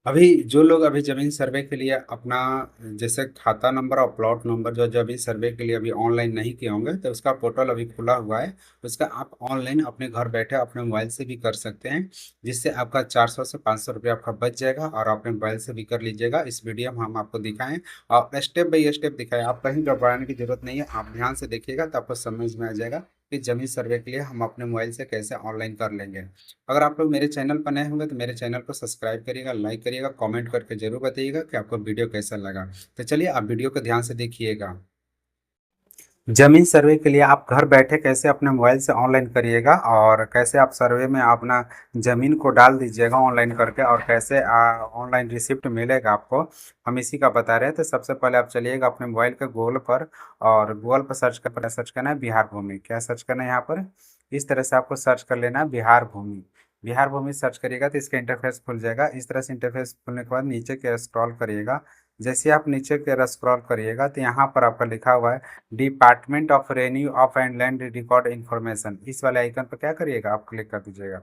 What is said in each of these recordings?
अभी जो लोग अभी जमीन सर्वे के लिए अपना जैसे खाता नंबर और प्लॉट नंबर जो जमीन सर्वे के लिए अभी ऑनलाइन नहीं किए होंगे, तो उसका पोर्टल अभी खुला हुआ है। उसका आप ऑनलाइन अपने घर बैठे अपने मोबाइल से भी कर सकते हैं, जिससे आपका 400 से 500 रुपये आपका बच जाएगा और अपने मोबाइल से भी कर लीजिएगा। इस वीडियो में हम आपको दिखाएं और स्टेप बाई स्टेप दिखाएं, आप कहीं घबराने की जरूरत नहीं है। आप ध्यान से देखिएगा तो आपको समझ में आ जाएगा कि जमीन सर्वे के लिए हम अपने मोबाइल से कैसे ऑनलाइन कर लेंगे। अगर आप लोग मेरे चैनल पर नए होंगे तो मेरे चैनल को सब्सक्राइब करिएगा, लाइक करिएगा, कमेंट करके जरूर बताइएगा कि आपको वीडियो कैसा लगा। तो चलिए आप वीडियो को ध्यान से देखिएगा। जमीन सर्वे के लिए आप घर बैठे कैसे अपने मोबाइल से ऑनलाइन करिएगा और कैसे आप सर्वे में अपना ज़मीन को डाल दीजिएगा ऑनलाइन करके, और कैसे ऑनलाइन रिसिप्ट मिलेगा आपको, हम इसी का बता रहे हैं। तो सबसे पहले आप चलिएगा अपने मोबाइल के गूगल पर, और गूगल पर सर्च करना है बिहार भूमि। क्या सर्च करना है यहाँ पर, इस तरह से आपको सर्च कर लेना है बिहार भूमि। बिहार भूमि सर्च करिएगा तो इसका इंटरफेस खुल जाएगा। इस तरह से इंटरफेस खुलने के बाद नीचे के स्क्रॉल करिएगा। जैसे आप नीचे के स्क्रॉल करिएगा तो यहाँ पर आपका लिखा हुआ है department of renew of and land record information. इस वाले आइकन पर क्या करिएगा, आप क्लिक कर दीजिएगा।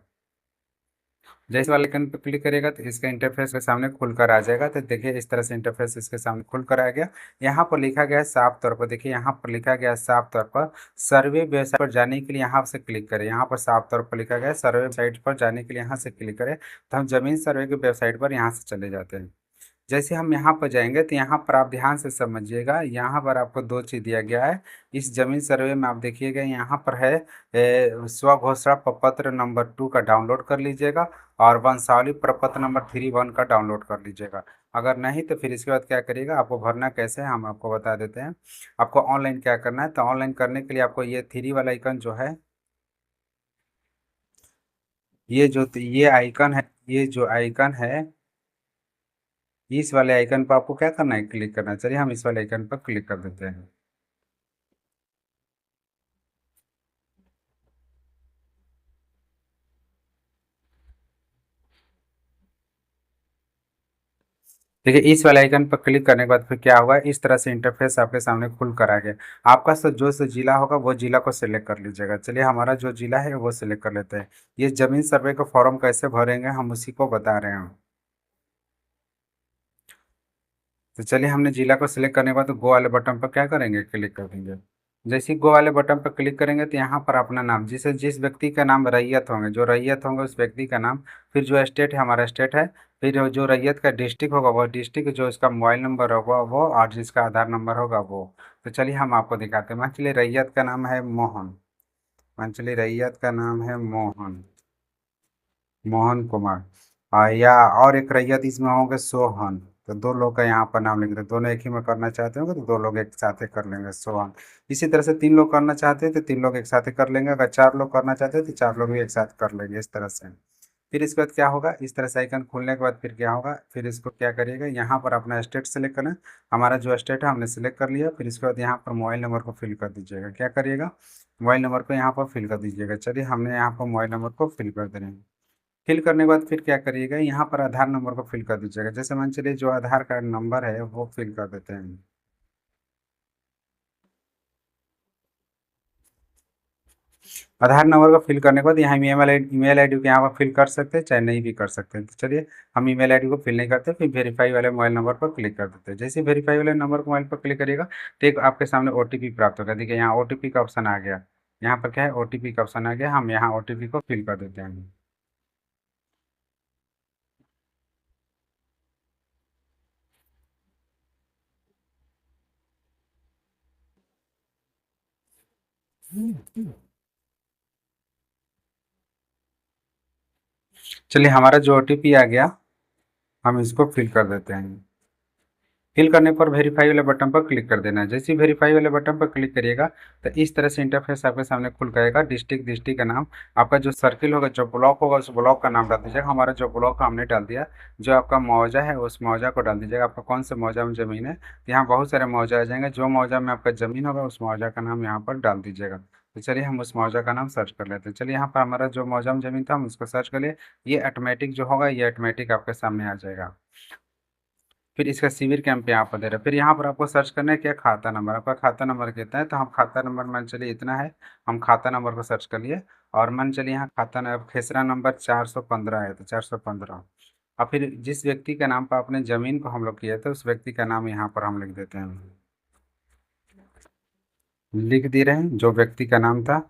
जैसे वाले आइकन पर क्लिक करिएगा तो इसका इंटरफेस के सामने खुलकर आ जाएगा। तो देखिए इस तरह से इंटरफेस इसके सामने खुलकर आ गया। यहाँ पर लिखा गया है साफ तौर पर, देखिए यहाँ पर लिखा गया है साफ तौर पर सर्वे वेबसाइट पर जाने के लिए यहाँ से क्लिक करें। यहाँ पर साफ तौर पर लिखा गया है सर्वे वेबसाइट पर जाने के लिए यहाँ से क्लिक करें। तो हम जमीन सर्वे की वेबसाइट पर यहाँ से चले जाते हैं। जैसे हम यहाँ पर जाएंगे तो यहाँ पर आप ध्यान से समझिएगा, यहाँ पर आपको दो चीज़ दिया गया है। इस जमीन सर्वे में आप देखिएगा यहाँ पर है स्व घोषणा प्रपत्र नंबर 2 का डाउनलोड कर लीजिएगा, और वंशावली प्रपत्र नंबर 3(1) का डाउनलोड कर लीजिएगा। अगर नहीं तो फिर इसके बाद क्या करिएगा, आपको भरना कैसे है हम आपको बता देते हैं। आपको ऑनलाइन क्या करना है, तो ऑनलाइन करने के लिए आपको ये 3 वाला आइकन जो है, ये आइकन है, ये जो आइकन है, इस वाले आइकन पर आपको क्या करना है, क्लिक करना है। चलिए हम इस वाले आइकन पर क्लिक कर देते हैं। देखिए इस वाले आइकन पर क्लिक करने के बाद फिर क्या होगा, इस तरह से इंटरफेस आपके सामने खुल कर आ गया। आपका जो जिला होगा वो जिला को सिलेक्ट कर लीजिएगा। चलिए हमारा जो जिला है वो सिलेक्ट कर लेते हैं। ये जमीन सर्वे का फॉर्म कैसे भरेंगे हम उसी को बता रहे हैं। तो चलिए हमने जिला को सिलेक्ट करने के बाद तो गो वाले बटन पर क्या करेंगे, क्लिक कर देंगे। जैसे ही गो वाले बटन पर क्लिक करेंगे तो यहाँ पर अपना नाम, जिस व्यक्ति का नाम रैयत होंगे, जो रैयत होंगे उस व्यक्ति का नाम, फिर जो स्टेट है हमारा स्टेट है, फिर जो रैयत का डिस्ट्रिक्ट होगा वो डिस्ट्रिक्ट, जो इसका मोबाइल नंबर होगा वो, और जिसका आधार नंबर होगा वो। तो चलिए हम आपको दिखाते हैं। मान चलिए रैयत का नाम है मोहन, मान चलिए रैयत का नाम है मोहन, मोहन कुमार। या और एक रैयत इसमें होंगे सोहन। तो दो लोग का यहाँ पर नाम लिख दे, दोनों एक ही में करना चाहते होंगे तो दो लोग एक साथ ही कर लेंगे सोहन। इसी तरह से 3 लोग करना चाहते हैं तो 3 लोग एक साथ ही कर लेंगे। अगर 4 लोग करना चाहते हैं तो 4 लोग भी एक साथ कर लेंगे, इस तरह से। फिर इसके बाद क्या होगा, इस तरह से आइकन खुलने के बाद फिर क्या होगा, फिर इसको क्या करिएगा, यहाँ पर अपना स्टेट सेलेक्ट करना है। हमारा जो स्टेट है हमने सेलेक्ट कर लिया। फिर इसके बाद यहाँ पर मोबाइल नंबर को फिल कर दीजिएगा। क्या करिएगा, मोबाइल नंबर को यहाँ पर फिल कर दीजिएगा। चलिए हमने यहाँ पर मोबाइल नंबर को फिल कर दे रहे हैं। फिल करने के बाद फिर क्या करिएगा, यहाँ पर आधार नंबर को फिल कर दीजिएगा। जैसे मान चलिए जो आधार कार्ड नंबर है वो फिल कर देते हैं। आधार नंबर को फिल करने के बाद यहाँ ईमेल आईडी को यहाँ पर फिल कर सकते हैं, चाहे नहीं भी कर सकते हैं। तो चलिए हम ईमेल आईडी को फिल नहीं करते, फिर वेरीफाई वाले मोबाइल नंबर पर क्लिक कर देते हैं। जैसे वेरीफाई वाले नंबर को मोबाइल पर क्लिक करिएगा तो एक आपके सामने ओटीपी प्राप्त होगा। देखिए यहाँ ओटीपी का ऑप्शन आ गया, यहाँ पर क्या है, ओटीपी का ऑप्शन आ गया। हम यहाँ ओटीपी को फिल कर देते हैं। चलिए हमारा जो ओटीपी आ गया हम इसको फिल कर देते हैं। फिल करने पर वेरीफाई वाले बटन पर क्लिक कर देना है। जैसे ही वेरीफाई वाले बटन पर क्लिक करिएगा तो इस तरह से इंटरफेस आपके सामने खुल जाएगा। डिस्ट्रिक्ट का नाम, आपका जो सर्किल होगा, जो ब्लॉक होगा उस ब्लॉक का नाम डाल दीजिएगा। हमारा जो ब्लॉक हमने डाल दिया, जो आपका मुआवजा है उस मुआवजा को डाल दीजिएगा। आपका कौन से मुआवजा में ज़मीन है, तो यहाँ बहुत सारे मुआवजा आ जाएंगे। जो मुआवजा में आपका ज़मीन होगा उस मुआवजा का नाम यहाँ पर डाल दीजिएगा। तो चलिए हम उस मुआवजा का नाम सर्च कर लेते हैं। चलिए यहाँ पर हमारा जो मुआवजा में ज़मीन था हम उसको सर्च कर लिए। ये ऑटोमेटिक जो होगा ये ऑटोमेटिक आपके सामने आ जाएगा। फिर इसका शिविर कैंप यहाँ पर दे रहा है। फिर यहाँ पर आपको सर्च करना है क्या, खाता नंबर। आपका खाता नंबर कितना है, तो हम खाता नंबर मान चलिए इतना है, हम खाता नंबर को सर्च कर लिए। और मान चलिए यहाँ खाता नंबर खेसरा नंबर 415 है तो 415। और फिर जिस व्यक्ति के नाम पर अपने जमीन को हम लोग किए थे उस व्यक्ति का नाम यहाँ पर हम लिख देते हैं, लिख दे रहे हैं जो व्यक्ति का नाम था।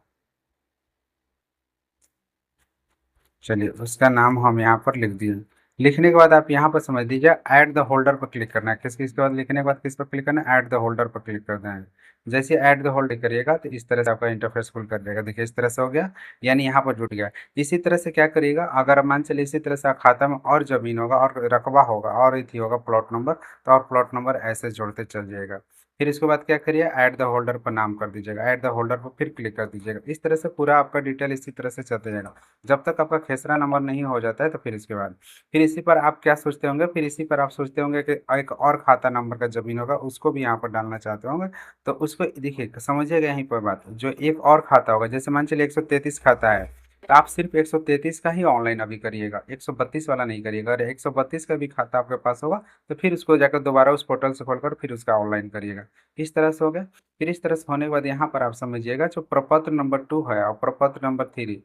चलिए उसका नाम हम यहाँ पर लिख दिए। लिखने के बाद आप यहाँ पर समझ लीजिए ऐड द होल्डर पर क्लिक करना है। किसके बाद लिखने के बाद किस पर क्लिक करना है, ऐड द होल्डर पर क्लिक करना है। जैसे ऐड द होल्डर करिएगा तो इस तरह से आपका इंटरफेस खुल कर जाएगा। देखिए इस तरह से हो गया, यानी यहाँ पर जुट गया। इसी तरह से क्या करिएगा, अगर मान चलिए इसी तरह से खाता में और जमीन होगा और रकबा होगा और इथी होगा प्लॉट नंबर, तो और प्लॉट नंबर ऐसे जोड़ते चल जाएगा। फिर इसके बाद क्या करिए, ऐड द होल्डर पर नाम कर दीजिएगा, ऐड द होल्डर पर फिर क्लिक कर दीजिएगा। इस तरह से पूरा आपका डिटेल इसी तरह से चलते जाएगा जब तक आपका खेसरा नंबर नहीं हो जाता है। तो फिर इसके बाद फिर इसी पर आप क्या सोचते होंगे, फिर इसी पर आप सोचते होंगे कि एक और खाता नंबर का जमीन होगा उसको भी यहाँ पर डालना चाहते होंगे। तो उसको देखिए समझिएगा यहीं पर बात, जो एक और खाता होगा, जैसे मान चलिए 133 खाता है, तो आप सिर्फ 133 का ही ऑनलाइन अभी करिएगा, 132 वाला नहीं करिएगा। अगर 132 का भी खाता आपके पास होगा तो फिर उसको जाकर दोबारा उस पोर्टल से खोलकर फिर उसका ऑनलाइन करिएगा। इस तरह से हो गया। फिर इस तरह से होने के बाद यहाँ पर आप समझिएगा जो प्रपत्र नंबर 2 है और प्रपत्र नंबर 3,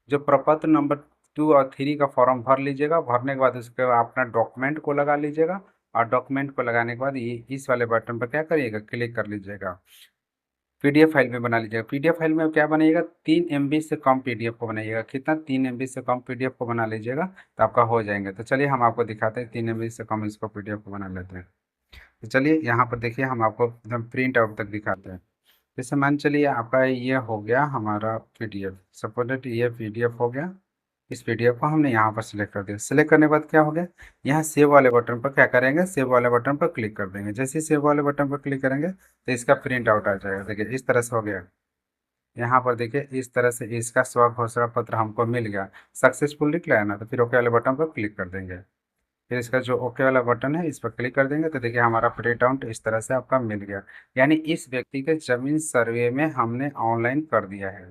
जो प्रपत्र नंबर 2 और 3 का फॉर्म भर लीजिएगा। भरने के बाद उसके बाद अपना डॉक्यूमेंट को लगा लीजिएगा और डॉक्यूमेंट को लगाने के बाद ये इस वाले बटन पर क्या करिएगा, क्लिक कर लीजिएगा। पीडीएफ फाइल में बना लीजिएगा। पीडीएफ फाइल में क्या बनाइएगा, 3 MB से कम पीडीएफ को बनाइएगा। कितना, 3 MB से कम पीडीएफ को बना लीजिएगा तो आपका हो जाएंगे। तो चलिए हम आपको दिखाते हैं 3 MB से कम इसको पीडीएफ को बना लेते हैं। तो चलिए यहाँ पर देखिए हम आपको एकदम प्रिंट आउट तक दिखाते हैं। जैसे मान चलिए आपका ये हो गया हमारा पीडीएफ, सपोज ये पीडीएफ हो गया। इस पीडीएफ को हमने यहाँ पर सिलेक्ट कर दिया। सिलेक्ट करने के बाद क्या हो गया, यहाँ सेव वाले बटन पर क्या करेंगे, सेव वाले बटन पर क्लिक कर देंगे। जैसे ही सेव वाले बटन पर क्लिक करेंगे तो इसका प्रिंट आउट आ जाएगा। देखिए इस तरह से हो गया। यहाँ पर देखिए इस तरह से इसका स्व घोषणा पत्र हमको मिल गया, सक्सेसफुल निकला है ना। तो फिर ओके वाले बटन पर क्लिक कर देंगे। फिर इसका जो ओके वाला बटन है इस पर क्लिक कर देंगे तो देखिए हमारा प्रिंट आउट इस तरह से आपका मिल गया। यानी इस व्यक्ति के जमीन सर्वे में हमने ऑनलाइन कर दिया है।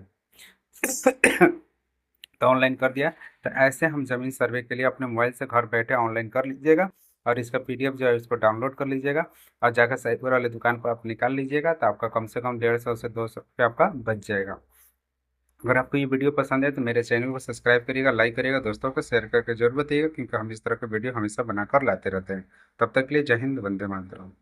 तो ऑनलाइन कर दिया। तो ऐसे हम जमीन सर्वे के लिए अपने मोबाइल से घर बैठे ऑनलाइन कर लीजिएगा और इसका पीडीएफ जो है उसको डाउनलोड कर लीजिएगा और जाकर साइबर वाले दुकान पर आप निकाल लीजिएगा। तो आपका कम से कम 150 से 200 रुपये आपका बच जाएगा। अगर आपको ये वीडियो पसंद है तो मेरे चैनल को सब्सक्राइब करिएगा, लाइक करिएगा, दोस्तों को शेयर करके जरूर बताइएगा, क्योंकि हम इस तरह के वीडियो हमेशा बनाकर लाते रहते हैं। तब तक के लिए जय हिंद, वंदे मातरम।